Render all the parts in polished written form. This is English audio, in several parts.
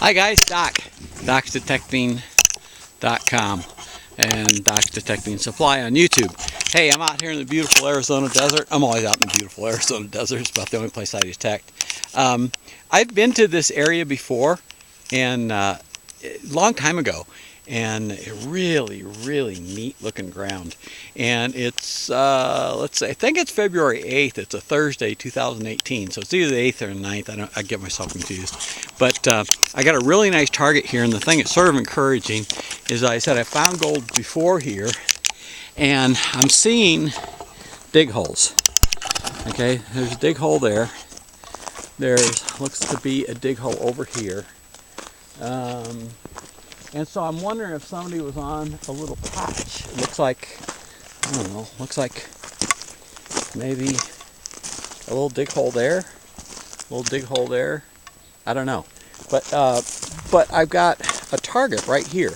Hi guys, Doc. DocDetecting.com and Doc Detecting Supply on YouTube. Hey, I'm out here in the beautiful Arizona desert. I'm always out in the beautiful Arizona desert. It's about the only place I detect. I've been to this area before, and a long time ago, and a really neat looking ground. And it's let's say, I think it's February 8th. It's a Thursday, 2018, so it's either the 8th or the 9th. I get myself confused, but I got a really nice target here, and the thing that's sort of encouraging is, I said, I found gold before here, and I'm seeing dig holes. Okay, there's a dig hole there. There's looks to be a dig hole over here. And so I'm wondering if somebody was on a little patch. It looks like, I don't know, looks like maybe a little dig hole there, a little dig hole there. I don't know. But I've got a target right here.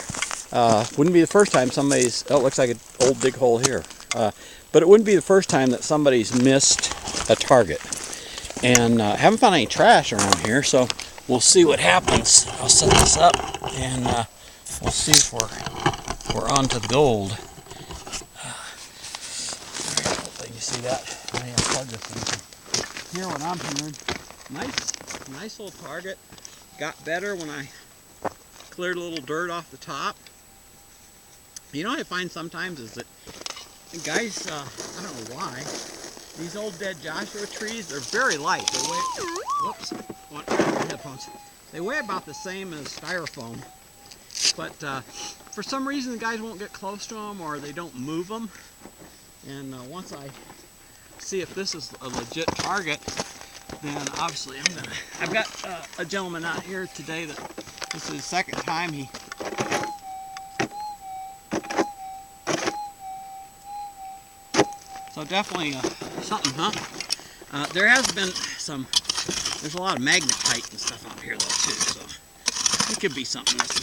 Wouldn't be the first time somebody's, oh, it looks like an old dig hole here. But it wouldn't be the first time that somebody's missed a target. And haven't found any trash around here, so we'll see what happens. I'll set this up, and we'll see if we're on to gold. Hopefully you see that. I plug this in. Hear what I'm hearing. Nice little target. Got better when I cleared a little dirt off the top. You know what I find sometimes is that guys, I don't know why, these old dead Joshua trees, they're very light. They weigh, whoops, headphones. They weigh about the same as styrofoam, but for some reason the guys won't get close to them, or they don't move them. And once I see if this is a legit target, then obviously I've got a gentleman out here today that this is his second time. So definitely something, huh? There has been there's a lot of magnetite and stuff out here though too, so it could be something that's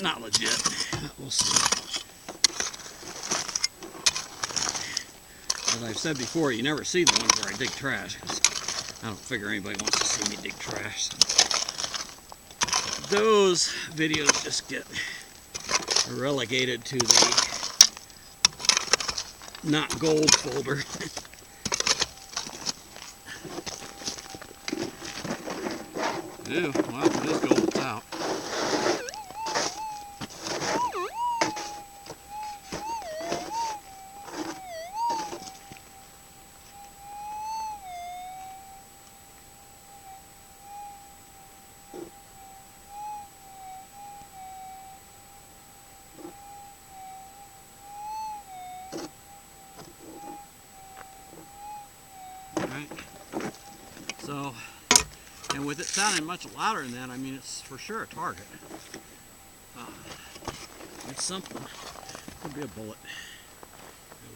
not legit. We'll see. As I've said before, you never see the ones where I dig trash, because I don't figure anybody wants to see me dig trash. So those videos just get relegated to the not gold folder. Ew, well, if it is gold, it's out. So, and with it sounding much louder than that, I mean, it's for sure a target. It's something. Could be a bullet.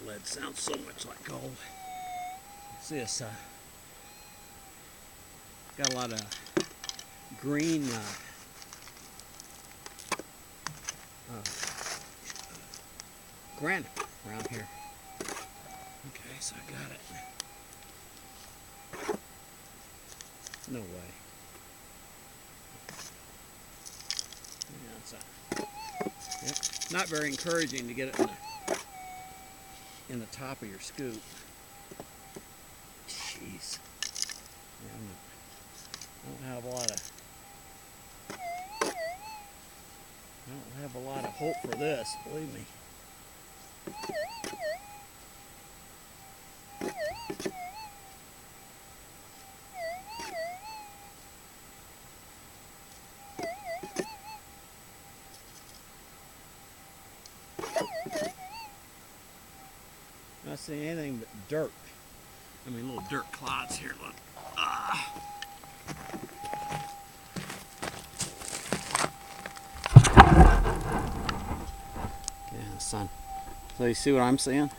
The lead sounds so much like gold. See this, got a lot of green granite around here. Okay, so I got it. No way. Yeah, yep. Not very encouraging to get it in the top of your scoop. Jeez. Yeah, I don't have a lot of hope for this, believe me. Not seeing anything but dirt. I mean, little dirt clods here, look. Yeah, sun. So you see what I'm seeing?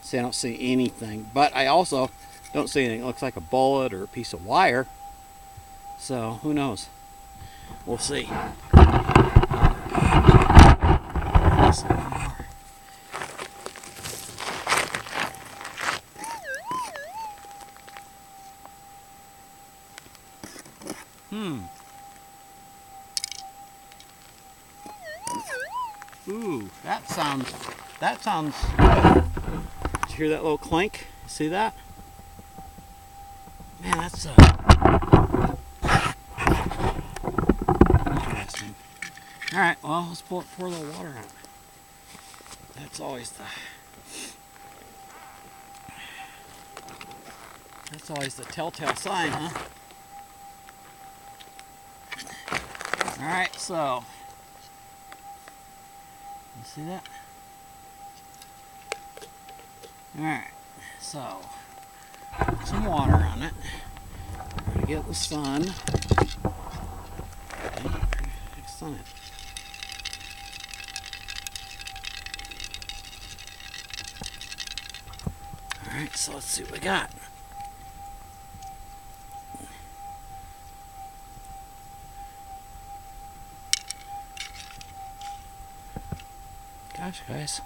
See, I don't see anything, but I also don't see anything that looks like a bullet or a piece of wire. So who knows? We'll see. Ooh, that sounds good. Did you hear that little clink? See that? Man, that's interesting. All right, well, let's pour a little water on it. That's always the telltale sign, huh? All right, so you see that? All right, so put some water on it. Try to get the sun. Okay, sun it. All right, so let's see what we got. Gosh, guys.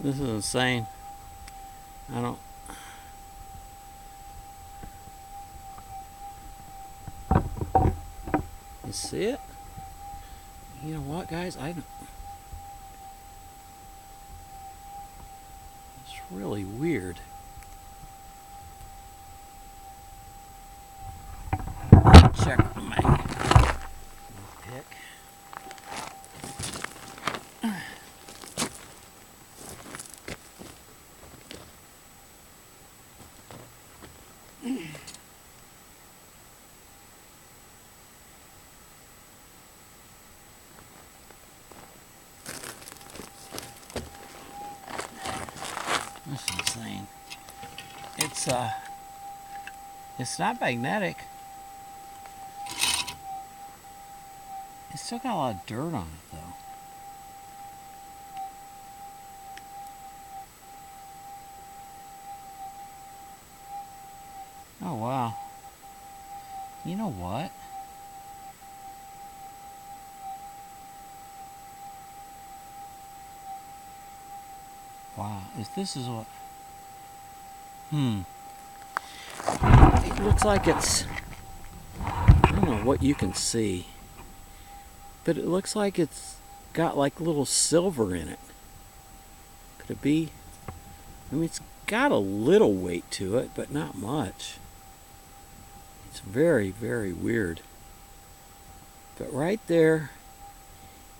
This is insane. I don't. You see it? You know what, guys? I don't. It's really weird. Check my pick. This is insane. It's not magnetic. It's still got a lot of dirt on it, though. Oh, wow. You know what? Wow, if this is what... It looks like it's... I don't know what you can see. But it looks like it's got like little silver in it. Could it be? I mean, it's got a little weight to it, but not much. It's very, very weird. But right there,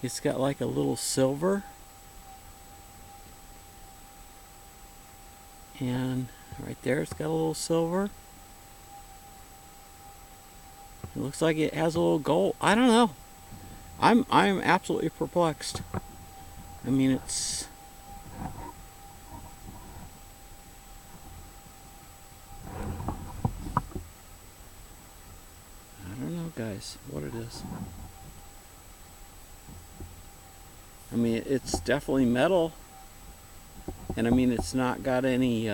it's got like a little silver. And right there, it's got a little silver. It looks like it has a little gold. I don't know. I'm absolutely perplexed. I mean, it's... I don't know, guys, what it is. I mean, it's definitely metal. And I mean, it's not got any...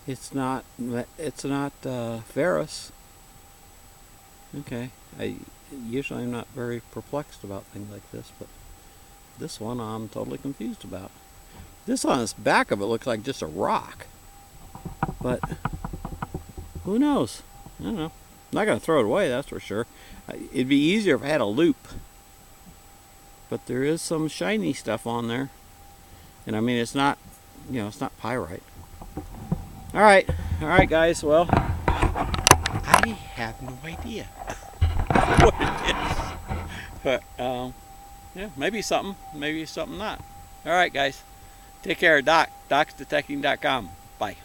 It's not ferrous. Okay, usually I'm not very perplexed about things like this, but this one I'm totally confused about. This on the back of it looks like just a rock, but who knows? I don't know. I'm not gonna throw it away, that's for sure. It'd be easier if I had a loop, but there is some shiny stuff on there, and I mean, it's not, it's not pyrite. All right, guys. Well, I have no idea what it is, but yeah, maybe something not. All right, guys. Take care. DocsDetecting.com. Bye.